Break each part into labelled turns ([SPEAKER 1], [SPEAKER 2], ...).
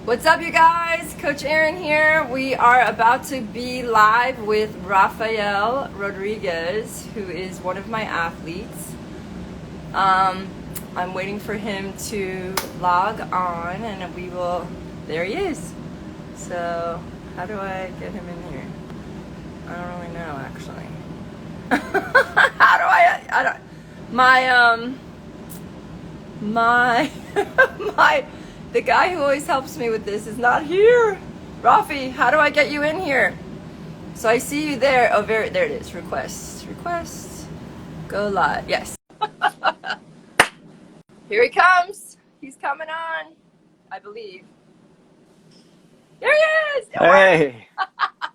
[SPEAKER 1] What's up, you guys? Coach Erinne here. We are about to be live with Rafael Rodriguez, who is one of my athletes. I'm waiting for him to log on, and we will. There he is. So, how do I get him in here? I don't really know, actually. How do I don't. The guy who always helps me with this is not here. Rafi, how do I get you in here? So I see you there. Oh, there it is. Request. Go live. Yes. Here he comes. He's coming on, I believe. There he is.
[SPEAKER 2] Hey,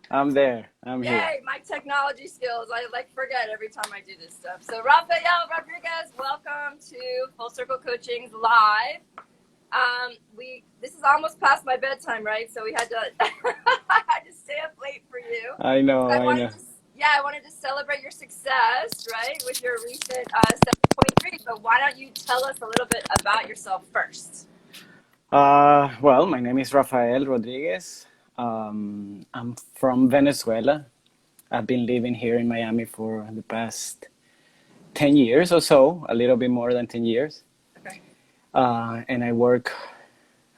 [SPEAKER 2] I'm there. I'm
[SPEAKER 1] Yay,
[SPEAKER 2] here.
[SPEAKER 1] my technology skills. I forget every time I do this stuff. So Rafael Rodriguez, welcome to Full Circle Coaching's live. This is almost past my bedtime, right? So we had to I had to stay up late for you.
[SPEAKER 2] I know.
[SPEAKER 1] I wanted to celebrate your success, right, with your recent 723. But why don't you tell us a little bit about yourself first?
[SPEAKER 2] Well, my name is Rafael Rodriguez. I'm from Venezuela. I've been living here in Miami for the past 10 years or so, a little bit more than 10 years.
[SPEAKER 1] Okay.
[SPEAKER 2] And I work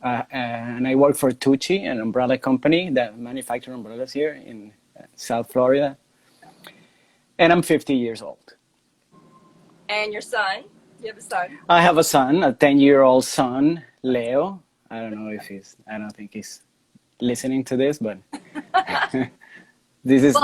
[SPEAKER 2] for Tucci, an umbrella company that manufactures umbrellas here in South Florida. And I'm 50 years old.
[SPEAKER 1] And your son? You have a son?
[SPEAKER 2] I have a son, a 10-year-old son, Leo. I don't think he's listening to this, but this is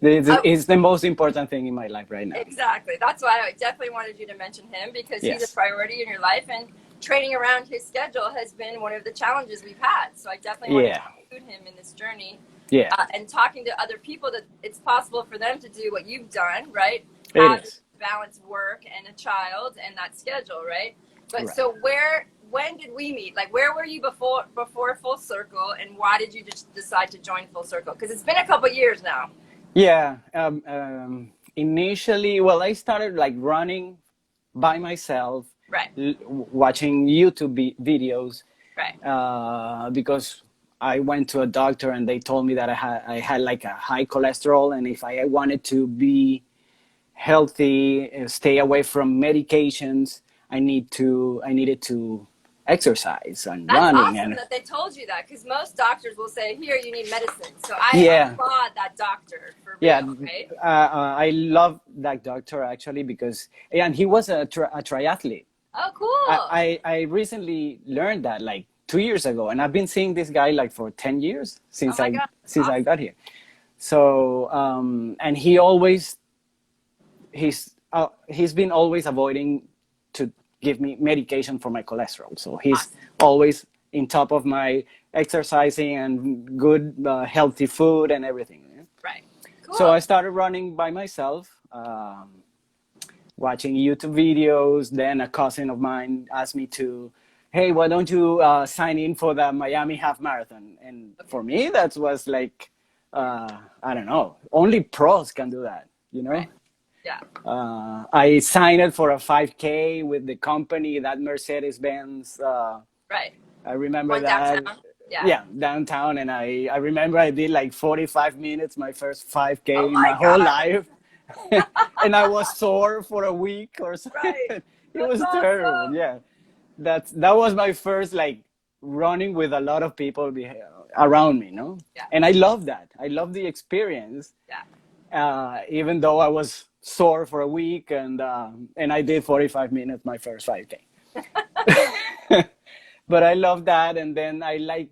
[SPEAKER 2] is the most important thing in my life right now.
[SPEAKER 1] Exactly. That's why I definitely wanted you to mention him, because he's a priority in your life, and training around his schedule has been one of the challenges we've had. So I definitely wanted to include him in this journey.
[SPEAKER 2] Yeah.
[SPEAKER 1] And talking to other people that it's possible for them to do what you've done, right?
[SPEAKER 2] It is.
[SPEAKER 1] Balance work and a child and that schedule, right? But
[SPEAKER 2] Right.
[SPEAKER 1] so when did we meet? Like, where were you before Full Circle, and why did you just decide to join Full Circle? Because it's been a couple years now.
[SPEAKER 2] Yeah. Initially, well, I started like running by myself,
[SPEAKER 1] Right.
[SPEAKER 2] Watching YouTube videos,
[SPEAKER 1] Right.
[SPEAKER 2] because I went to a doctor and they told me that I had like a high cholesterol, and if I wanted to be healthy, stay away from medications, I needed to exercise and
[SPEAKER 1] That's
[SPEAKER 2] running.
[SPEAKER 1] awesome
[SPEAKER 2] And
[SPEAKER 1] that they told you that, because most doctors will say, here, you need medicine. So I applaud that doctor for real, right?
[SPEAKER 2] I love that doctor actually, because and he was a triathlete.
[SPEAKER 1] Oh, cool.
[SPEAKER 2] I recently learned that like 2 years ago, and I've been seeing this guy like for 10 years since I got here. So and he's been always avoiding to give me medication for my cholesterol. So he's always in top of my exercising and good healthy food and everything.
[SPEAKER 1] Right. Cool.
[SPEAKER 2] So I started running by myself, watching YouTube videos. Then a cousin of mine asked me to, hey, why don't you sign in for the Miami Half Marathon? And for me, that was like, I don't know, only pros can do that, you know?
[SPEAKER 1] Right. Yeah.
[SPEAKER 2] I signed it for a 5K with the company, that Mercedes-Benz.
[SPEAKER 1] Right.
[SPEAKER 2] I remember
[SPEAKER 1] that.
[SPEAKER 2] Downtown. Yeah, downtown. And I remember I did like 45 minutes, my first 5K in my whole life. And I was sore for a week or so.
[SPEAKER 1] Right.
[SPEAKER 2] It was terrible. Yeah. That was my first like running with a lot of people around me, no?
[SPEAKER 1] Yeah.
[SPEAKER 2] And I love that. I love the experience.
[SPEAKER 1] Yeah.
[SPEAKER 2] Even though I was sore for a week, and I did 45 minutes my first 5K. But I love that, and then I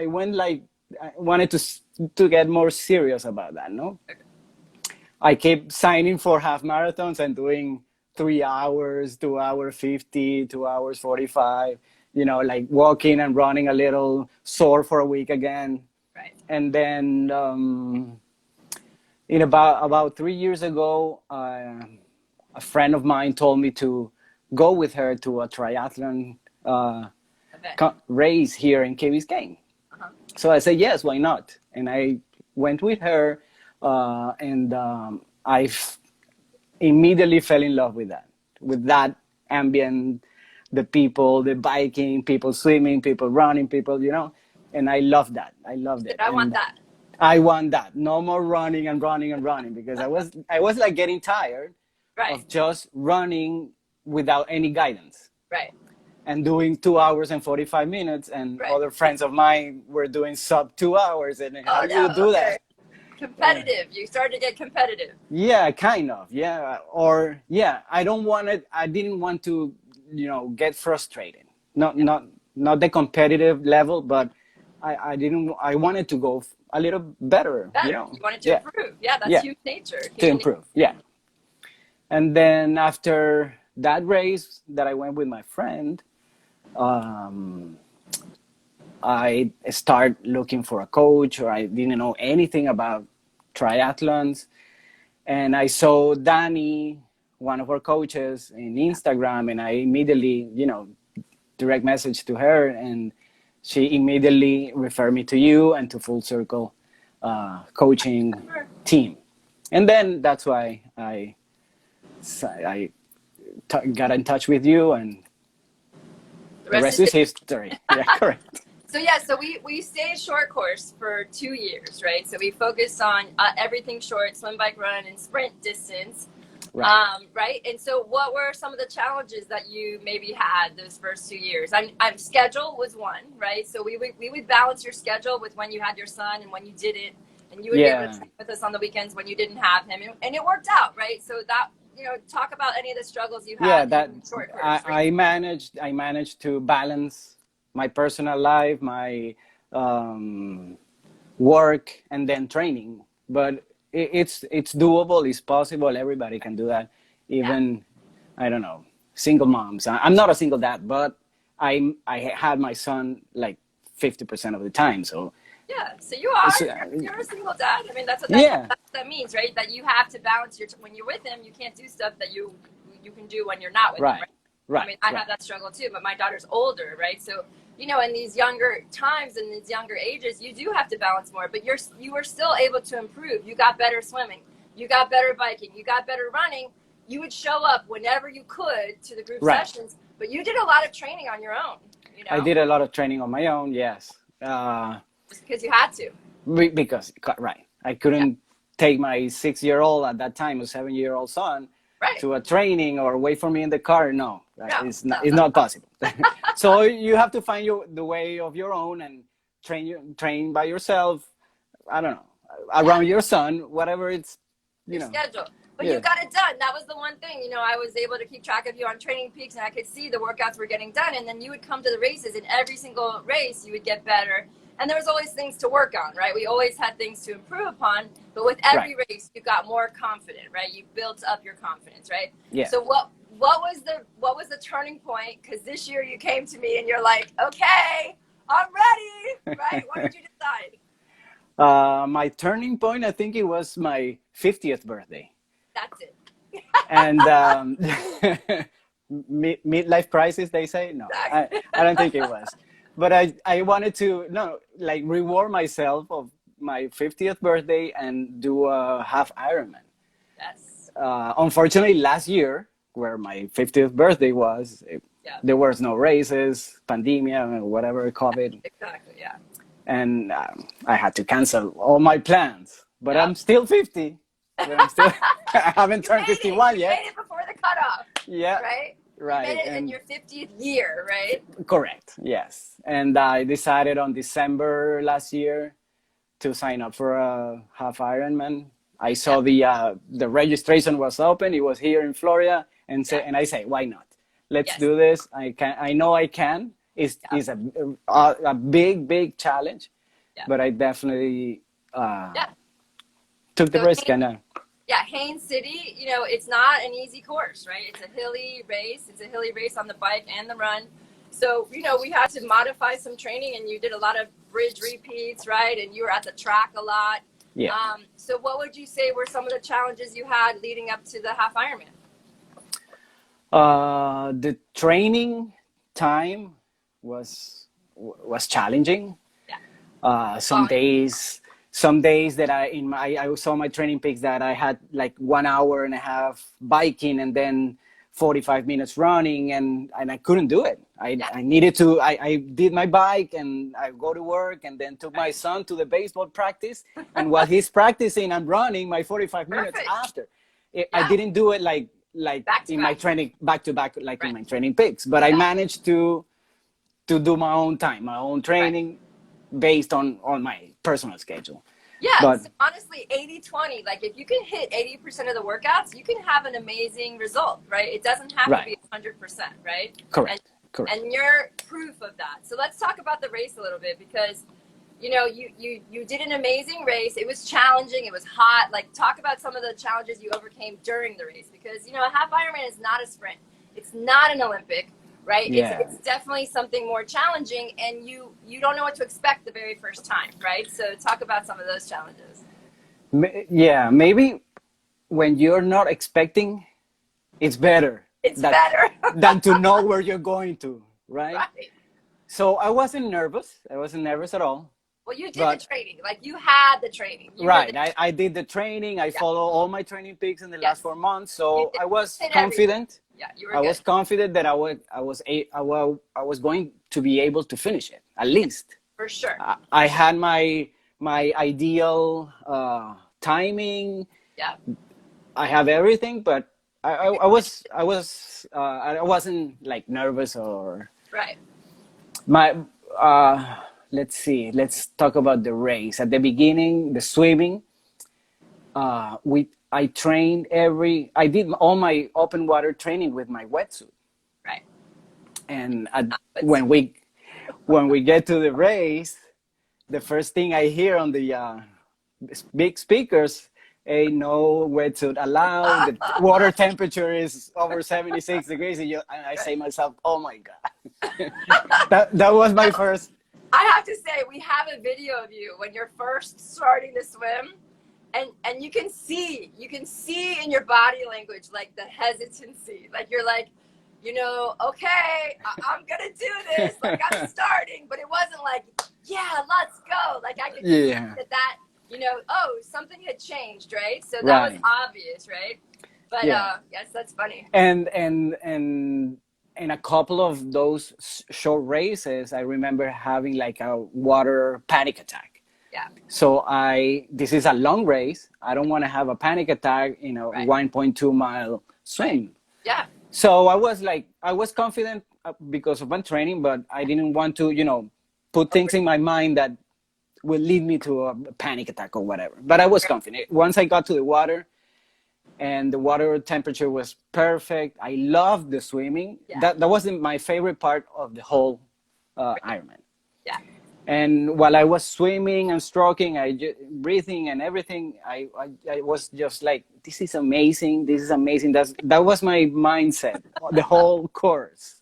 [SPEAKER 2] wanted to get more serious about that, no?
[SPEAKER 1] Okay.
[SPEAKER 2] I kept signing for half marathons and doing 3 hours, 2 hours 50, 2 hours 45, like walking and running a little, sore for a week again.
[SPEAKER 1] Right.
[SPEAKER 2] And then in about 3 years ago, a friend of mine told me to go with her to a triathlon race here in Key Biscayne.
[SPEAKER 1] Uh-huh.
[SPEAKER 2] So I said, yes, why not? And I went with her, and I immediately fell in love with that ambient the people, the biking, people swimming, people running, people, you know, and I love that. I loved it.
[SPEAKER 1] I want
[SPEAKER 2] And
[SPEAKER 1] that.
[SPEAKER 2] I want that. No more running and running and running, because I was like getting tired
[SPEAKER 1] Right.
[SPEAKER 2] of just running without any guidance
[SPEAKER 1] Right.
[SPEAKER 2] and doing 2 hours and 45 minutes, and
[SPEAKER 1] Right.
[SPEAKER 2] other friends of mine were doing sub 2 hours, and how
[SPEAKER 1] Oh
[SPEAKER 2] do you
[SPEAKER 1] no.
[SPEAKER 2] do
[SPEAKER 1] Okay.
[SPEAKER 2] that?
[SPEAKER 1] Competitive. You started to get competitive.
[SPEAKER 2] Yeah, kind of. Yeah. Or yeah, I didn't want to, get frustrated. Not the competitive level, but I didn't, I wanted to go a little better,
[SPEAKER 1] Better. You wanted to
[SPEAKER 2] Yeah.
[SPEAKER 1] improve. Yeah, that's
[SPEAKER 2] Yeah.
[SPEAKER 1] human nature.
[SPEAKER 2] To
[SPEAKER 1] Human
[SPEAKER 2] improve. Yeah. And then after that race that I went with my friend, um, I start looking for a coach, or I didn't know anything about triathlons. And I saw Danny, one of our coaches, in Instagram, and I immediately, direct message to her, and she immediately referred me to you and to Full Circle coaching
[SPEAKER 1] Sure.
[SPEAKER 2] team. And then that's why got in touch with you, and the rest is history. Yeah, correct.
[SPEAKER 1] So yeah, so we stayed short course for 2 years, right? So we focused on everything short, swim, bike, run, and sprint distance,
[SPEAKER 2] Right.
[SPEAKER 1] right? And so what were some of the challenges that you maybe had those first 2 years? I'm schedule was one, right? So we would balance your schedule with when you had your son and when you didn't, and you would be able to train with us on the weekends when you didn't have him, and it worked out, right? So that, talk about any of the struggles you had in short course.
[SPEAKER 2] I managed to balance my personal life, my work, and then training. But it's doable. It's possible. Everybody can do that. Even I don't know, single moms. I'm not a single dad, but I had my son like 50% of the time. So
[SPEAKER 1] yeah, so you are. You're a single dad. I mean, that's what that means, right? That you have to balance when you're with him. You can't do stuff that you can do when you're not with him, right?
[SPEAKER 2] Right.
[SPEAKER 1] I mean, I have that struggle too, but my daughter's older, right? So, in these younger times and these younger ages, you do have to balance more, but you were still able to improve. You got better swimming. You got better biking. You got better running. You would show up whenever you could to the group sessions, but you did a lot of training on your own,
[SPEAKER 2] I did a lot of training on my own, yes.
[SPEAKER 1] Just because you had to.
[SPEAKER 2] Because, I couldn't take my 6-year-old at that time, a 7-year-old son, to a training or wait for me in the car. No, it's not possible. So you have to find the way of your own and train by yourself. I don't know, around your son, whatever it's,
[SPEAKER 1] your schedule. But you got it done. That was the one thing, I was able to keep track of you on Training Peaks, and I could see the workouts were getting done. And then you would come to the races, and every single race you would get better. And there was always things to work on, right? We always had things to improve upon, but with every race, you got more confident, right? You built up your confidence, right?
[SPEAKER 2] Yeah.
[SPEAKER 1] So what was the turning point? Because this year you came to me and you're like, okay, I'm ready, right? What did you decide?
[SPEAKER 2] My turning point, I think it was my 50th birthday.
[SPEAKER 1] That's it.
[SPEAKER 2] And midlife crisis, they say? No, I don't think it was. But I wanted to reward myself of my 50th birthday and do a half Ironman.
[SPEAKER 1] Yes.
[SPEAKER 2] Unfortunately, last year, where my 50th birthday was, there was no races, pandemia, whatever, COVID.
[SPEAKER 1] Exactly, yeah.
[SPEAKER 2] And I had to cancel all my plans. But I'm still 50. But I haven't turned 51 yet.
[SPEAKER 1] You made it before the cutoff.
[SPEAKER 2] Yeah.
[SPEAKER 1] Right?
[SPEAKER 2] Right.
[SPEAKER 1] You made it in your 50th year, right?
[SPEAKER 2] Correct. Yes. And I decided on December last year to sign up for a half Ironman. I saw the registration was open. It was here in Florida, and I say, why not? Let's do this. I know I can. It's a big challenge, but I definitely took the risk.
[SPEAKER 1] Haines City, it's not an easy course, right? It's a hilly race. It's a hilly race on the bike and the run. So, we had to modify some training, and you did a lot of bridge repeats, right? And you were at the track a lot.
[SPEAKER 2] Yeah.
[SPEAKER 1] So what would you say were some of the challenges you had leading up to the half Ironman?
[SPEAKER 2] The training time was challenging. Yeah. Some days that I saw my training peaks that I had like 1.5 hours biking and then 45 minutes running, and I couldn't do it. I needed to, I did my bike and I go to work and then took my son to the baseball practice. And while he's practicing, I'm running my 45 minutes after. I didn't do it like in my training, back to back, like in my training peaks, but I managed to do my own time, my own training based on my personal schedule.
[SPEAKER 1] Yeah,
[SPEAKER 2] but
[SPEAKER 1] so honestly, 80-20, like if you can hit 80% of the workouts, you can have an amazing result, right? It doesn't have to be 100%, right?
[SPEAKER 2] Correct.
[SPEAKER 1] And you're proof of that. So let's talk about the race a little bit, because you know, you did an amazing race. It was challenging. It was hot. Like, talk about some of the challenges you overcame during the race, because, you know, a half Ironman is not a sprint. It's not an Olympic, right?
[SPEAKER 2] Yeah.
[SPEAKER 1] It's definitely something more challenging, and you don't know what to expect the very first time, right? So talk about some of those challenges.
[SPEAKER 2] Yeah, maybe when you're not expecting, it's better.
[SPEAKER 1] It's better
[SPEAKER 2] than to know where you're going to, right?
[SPEAKER 1] Right.
[SPEAKER 2] So I wasn't nervous. I wasn't nervous at all.
[SPEAKER 1] Well, you did the training. Like, you had the training.
[SPEAKER 2] I did the training. I followed all my training peaks in the last 4 months. So I was confident.
[SPEAKER 1] Yeah, you were
[SPEAKER 2] I was confident that I was going to be able to finish it, at least.
[SPEAKER 1] For sure.
[SPEAKER 2] I had my ideal timing.
[SPEAKER 1] Yeah.
[SPEAKER 2] I have everything, but I wasn't like nervous or my. Let's see. Let's talk about the race. At the beginning, the swimming. I trained I did all my open water training with my wetsuit.
[SPEAKER 1] Right.
[SPEAKER 2] And when we get to the race, the first thing I hear on the big speakers, "Hey, no wetsuit allowed. The water temperature is over 76 degrees." And I say to myself, "Oh my God." that was my first.
[SPEAKER 1] I have to say, we have a video of you when you're first starting to swim, and you can see in your body language, like, the hesitancy. Like, you're like, you know, okay, I'm gonna do this. Like, I'm starting, but it wasn't like, yeah, let's go. Like, I could see that, you know, something had changed, right? So that was obvious, right? But yes, that's funny.
[SPEAKER 2] And a couple of those short races, I remember having like a water panic attack.
[SPEAKER 1] Yeah.
[SPEAKER 2] So this is a long race. I don't want to have a panic attack in a 1.2 mile swim.
[SPEAKER 1] Yeah.
[SPEAKER 2] So I was confident because of my training, but I didn't want to, you know, put things in my mind that will lead me to a panic attack or whatever. But I was confident. Once I got to the water, and the water temperature was perfect. I loved the swimming. Yeah. That wasn't my favorite part of the whole Ironman.
[SPEAKER 1] Yeah.
[SPEAKER 2] And while I was swimming and stroking, breathing and everything, I was just like, this is amazing. This is amazing. That was my mindset, the whole course.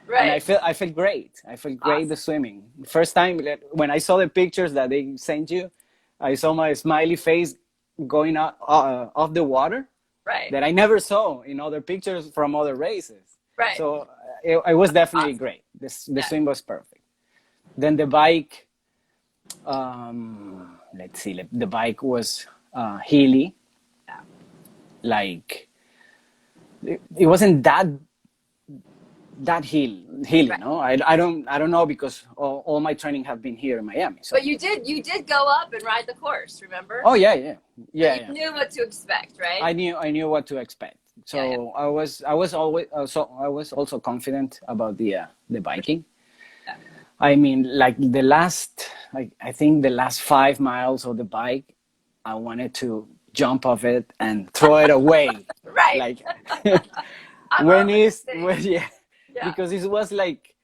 [SPEAKER 1] Right.
[SPEAKER 2] And I felt great. I felt great the swimming. First time when I saw the pictures that they sent you, I saw my smiley face going off the water that I never saw in other pictures from other races.
[SPEAKER 1] Right.
[SPEAKER 2] So it was definitely great. The swim was perfect. Then the bike, let's see, the bike was hilly.
[SPEAKER 1] Yeah.
[SPEAKER 2] Like, it wasn't that hilly, no? I don't know, because all my training have been here in Miami. So.
[SPEAKER 1] But you did go up and ride the course, remember?
[SPEAKER 2] Oh yeah.
[SPEAKER 1] You knew what to expect, right?
[SPEAKER 2] I knew what to expect. So I was also confident about the biking. Yeah. I mean, like I think the last 5 miles of the bike, I wanted to jump off it and throw it away.
[SPEAKER 1] Right.
[SPEAKER 2] Like because it was like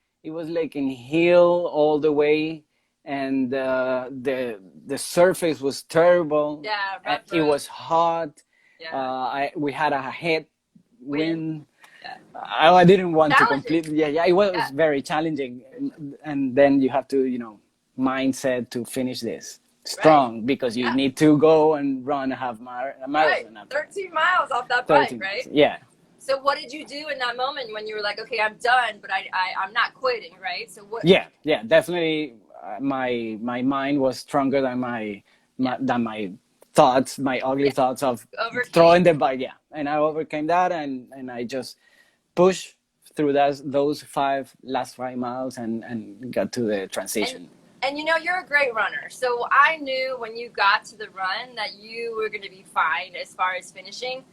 [SPEAKER 2] in hill all the way, and the surface was terrible.
[SPEAKER 1] Yeah,
[SPEAKER 2] it was hot.
[SPEAKER 1] Yeah.
[SPEAKER 2] We had a head wind. Yeah. I didn't want to completely. Yeah, it was very challenging, and then you have to, you know, mindset to finish this strong, because you need to go and run a half marathon.
[SPEAKER 1] Right. 13 miles off that bike, right?
[SPEAKER 2] Yeah.
[SPEAKER 1] So what did you do in that moment when you were like, okay, I'm done, but I'm not quitting, right? So what?
[SPEAKER 2] Yeah, definitely. My mind was stronger than my thoughts, my ugly thoughts of throwing the bike. Yeah, and I overcame that, and I just push through those last 5 miles and got to the transition.
[SPEAKER 1] And you know, you're a great runner. So I knew when you got to the run that you were going to be fine as far as finishing.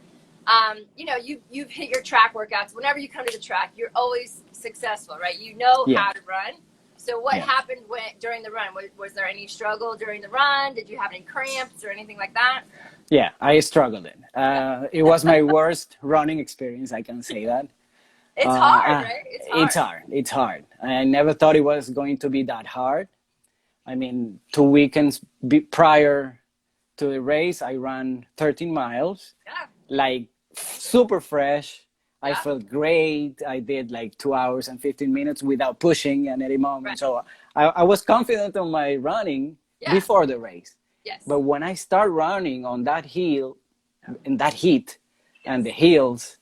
[SPEAKER 1] You know, you've hit your track workouts. Whenever you come to the track, you're always successful, right? You know how to run. So what happened during the run? Was there any struggle during the run? Did you have any cramps or anything like that?
[SPEAKER 2] Yeah, I struggled. It was my worst running experience, I can say that.
[SPEAKER 1] It's hard, right?
[SPEAKER 2] It's hard. I never thought it was going to be that hard. I mean, 2 weekends prior to the race, I ran 13 miles, like super fresh. I felt great. I did like 2 hours and 15 minutes without pushing at any moment. Right. So I was confident on my running before the race.
[SPEAKER 1] Yes.
[SPEAKER 2] But when I start running on that hill, in that heat and the hills,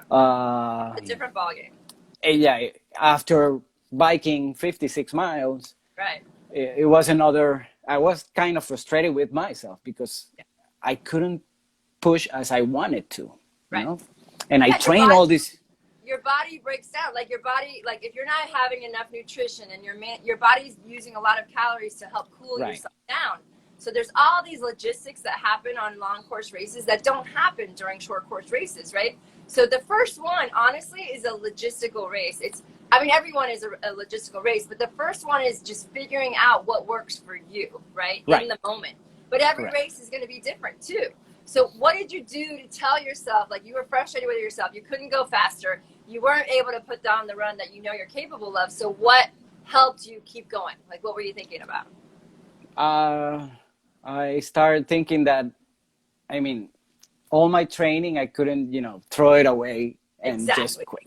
[SPEAKER 1] a different ballgame.
[SPEAKER 2] Yeah, after biking 56 miles,
[SPEAKER 1] right.
[SPEAKER 2] It was another. I was kind of frustrated with myself because I couldn't push as I wanted to, you know? And I train all this.
[SPEAKER 1] Your body breaks down. Like your body, like if you're not having enough nutrition and your body's using a lot of calories to help cool yourself down. So there's all these logistics that happen on long course races that don't happen during short course races, right? So the first one, honestly, is a logistical race. Everyone is a logistical race, but the first one is just figuring out what works for you, right? In the moment. But every race is going to be different too. So what did you do to tell yourself, like you were frustrated with yourself, you couldn't go faster, you weren't able to put down the run that you know you're capable of. So what helped you keep going? Like what were you thinking about?
[SPEAKER 2] I started thinking that, all my training, I couldn't, throw it away and just quit.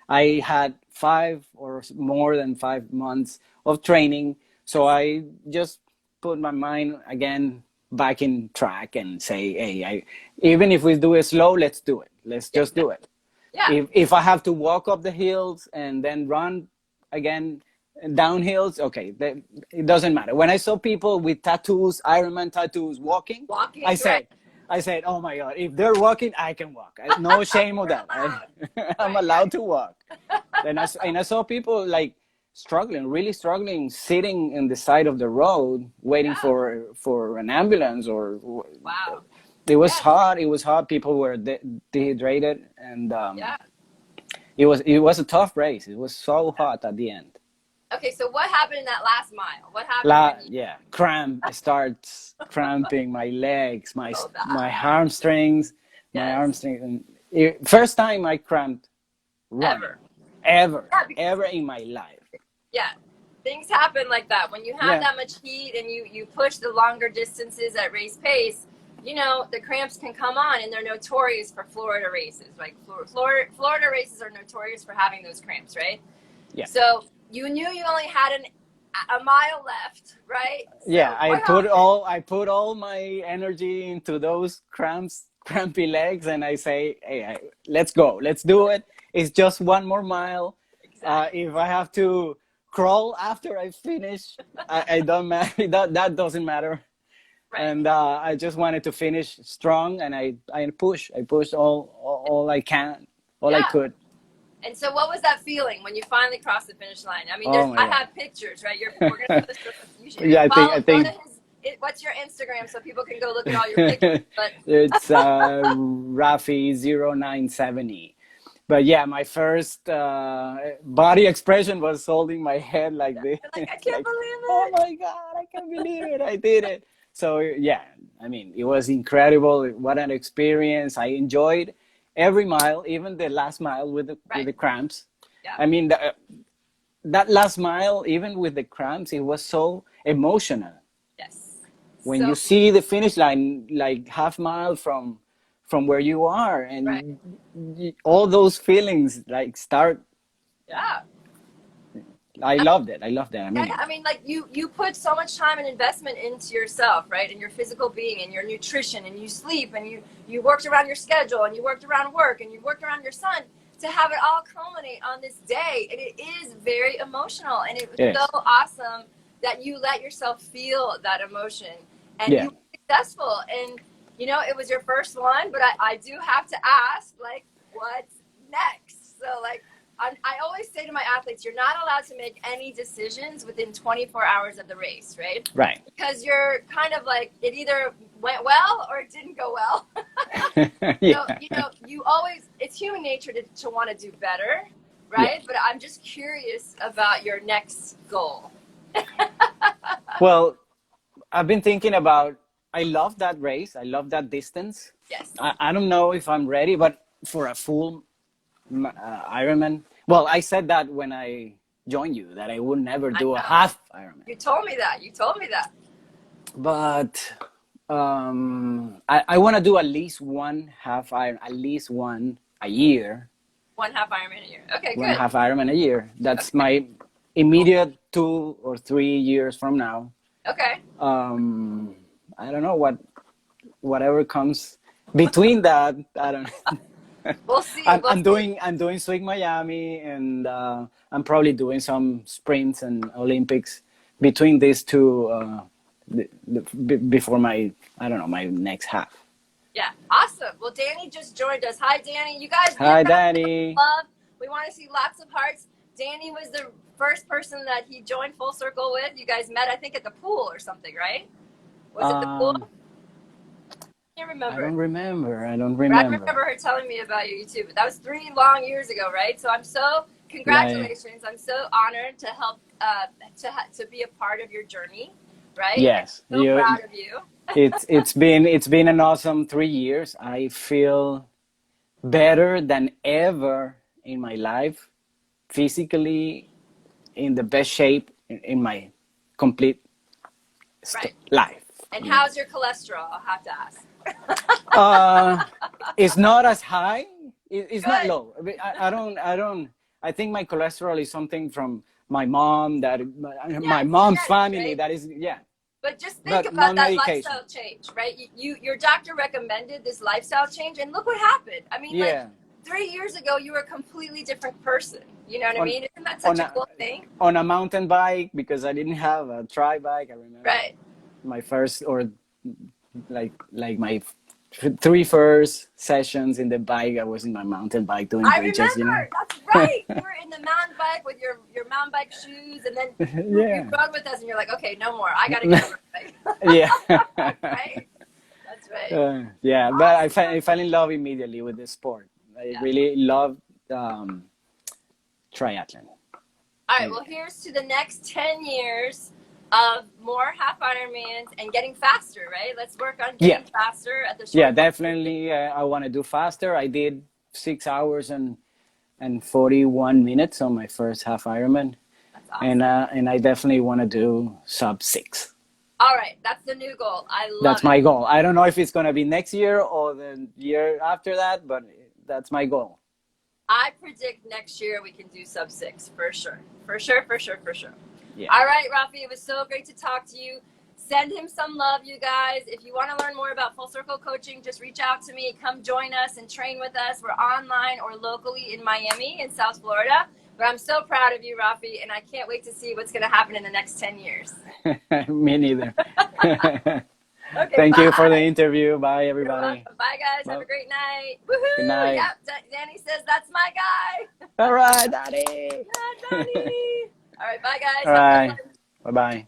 [SPEAKER 2] I had 5 or more than 5 months of training. So I just put my mind again back in track and say, hey, even if we do it slow, let's do it. Let's just do it.
[SPEAKER 1] Yeah.
[SPEAKER 2] If I have to walk up the hills and then run again down hills, okay, it doesn't matter. When I saw people with tattoos, Ironman tattoos, walking I said, oh my God, if they're walking, I can walk. No shame of that. I'm allowed to walk. And I saw people like really struggling, sitting in the side of the road, waiting for an ambulance
[SPEAKER 1] wow.
[SPEAKER 2] It was hot. It was hot. People were dehydrated, and it was a tough race. It was so hot at the end.
[SPEAKER 1] Okay, so what happened in that last mile? What happened?
[SPEAKER 2] Cramp. I start cramping my legs, my hamstrings, my hamstrings. First time I cramped running. Ever in my life.
[SPEAKER 1] Yeah, things happen like that. When you have that much heat and you push the longer distances at race pace, the cramps can come on, and they're notorious for Florida races. Like Florida races are notorious for having those cramps, right?
[SPEAKER 2] Yeah.
[SPEAKER 1] So you knew you only had a mile left, right? So
[SPEAKER 2] I put all my energy into those crampy legs, and I say, hey, let's go, let's do it. It's just 1 more mile. Exactly. If I have to crawl after I finish, I don't matter. That doesn't matter. Right. And I just wanted to finish strong, and I pushed all I can, I could.
[SPEAKER 1] And so what was that feeling when you finally crossed the finish line? I have pictures, right? We're going to put this I think. What's your Instagram so people can go look at all your pictures? But
[SPEAKER 2] it's Rafi0970. But my first body expression was holding my head like this.
[SPEAKER 1] Like, I can't believe it.
[SPEAKER 2] Oh my God, I can't believe it. I did it. So it was incredible. What an experience. I enjoyed every mile, even the last mile with the cramps. Yeah. That last mile, even with the cramps, it was so emotional.
[SPEAKER 1] Yes.
[SPEAKER 2] When you see the finish line, like half mile from where you are, and all those feelings like start.
[SPEAKER 1] Yeah.
[SPEAKER 2] I loved it.
[SPEAKER 1] You put so much time and investment into yourself, right? And your physical being and your nutrition, and you sleep, and you worked around your schedule, and you worked around work, and you worked around your son to have it all culminate on this day. And it is very emotional, and it was so awesome that you let yourself feel that emotion, and you were successful. And it was your first one, but I do have to ask, like, what's next? So like, I always say to my athletes, you're not allowed to make any decisions within 24 hours of the race, right?
[SPEAKER 2] Right.
[SPEAKER 1] Because you're kind of like, it either went well or it didn't go well.
[SPEAKER 2] Yeah.
[SPEAKER 1] So, you always, it's human nature to want to do better, right?
[SPEAKER 2] Yeah.
[SPEAKER 1] But I'm just curious about your next goal.
[SPEAKER 2] Well, I've been thinking about, I love that race. I love that distance.
[SPEAKER 1] Yes.
[SPEAKER 2] I don't know if I'm ready, but for a full Ironman. Well, I said that when I joined you, that I would never do a half Ironman.
[SPEAKER 1] You told me that.
[SPEAKER 2] But I want to do at least one half Iron, at least one a year.
[SPEAKER 1] One half Ironman a year. Okay, good.
[SPEAKER 2] One half Ironman a year. That's my immediate 2 or 3 years from now.
[SPEAKER 1] Okay.
[SPEAKER 2] I don't know whatever comes between that. I don't know.
[SPEAKER 1] We'll see.
[SPEAKER 2] I'm doing Swing Miami, and I'm probably doing some sprints and Olympics between these two before my next half.
[SPEAKER 1] Yeah, awesome. Well, Danny just joined us. Hi, Danny. You guys.
[SPEAKER 2] Hi, Danny.
[SPEAKER 1] Love. We want to see lots of hearts. Danny was the first person that he joined Full Circle with. You guys met, I think, at the pool or something, right? Was it the pool? I can't remember.
[SPEAKER 2] I don't remember.
[SPEAKER 1] I remember her telling me about you too, but that was 3 long years ago, right? So congratulations. I'm so honored to help, to be a part of your journey, right?
[SPEAKER 2] Yes.
[SPEAKER 1] I'm so proud of you.
[SPEAKER 2] It's been an awesome 3 years. I feel better than ever in my life, physically, in the best shape in my complete life.
[SPEAKER 1] And how's your cholesterol? I'll have to ask.
[SPEAKER 2] It's not as high. It's not low. I think my cholesterol is something from my mom, my mom's family. Right? That is, yeah.
[SPEAKER 1] But just think about that lifestyle change, right? Your doctor recommended this lifestyle change, and look what happened. I mean, like 3 years ago, you were a completely different person. You know what I mean? Isn't that such a cool thing?
[SPEAKER 2] On a mountain bike, because I didn't have a tri bike. I remember.
[SPEAKER 1] Right.
[SPEAKER 2] My first, or like my 3 first sessions in the bike, I was in my mountain bike doing bridges.
[SPEAKER 1] I remember. That's right. You were in the mountain bike with your mountain bike shoes, and then you rode with us, and you're like, okay, no more. I gotta get on my bike.
[SPEAKER 2] Yeah.
[SPEAKER 1] Right. That's right.
[SPEAKER 2] Yeah, awesome. But I fell in love immediately with the sport. I really loved triathlon.
[SPEAKER 1] All right. Well, here's to the next 10 years of more half Ironmans and getting faster, right? Let's work on getting faster at the short.
[SPEAKER 2] Yeah, definitely. I want to do faster. I did 6 hours and 41 minutes on my first half Ironman.
[SPEAKER 1] That's awesome.
[SPEAKER 2] And I definitely want to do sub 6.
[SPEAKER 1] All right, that's the new goal.
[SPEAKER 2] That's my goal. I don't know if it's going to be next year or the year after that, but that's my goal.
[SPEAKER 1] I predict next year we can do sub 6 for sure. For sure. Yeah. All right, Rafi, it was so great to talk to you. Send him some love, you guys. If you want to learn more about Full Circle Coaching, just reach out to me. Come join us and train with us. We're online or locally in Miami in South Florida. But I'm so proud of you, Rafi, and I can't wait to see what's going to happen in the next 10 years.
[SPEAKER 2] Me neither.
[SPEAKER 1] Okay,
[SPEAKER 2] Thank you for the interview. Bye, everybody.
[SPEAKER 1] Bye, guys. Have a great night. Woohoo!
[SPEAKER 2] Good night.
[SPEAKER 1] Yep, Danny says that's my guy.
[SPEAKER 2] All right, Daddy.
[SPEAKER 1] Yeah, Daddy. All right, bye, guys.
[SPEAKER 2] All right. Bye-bye.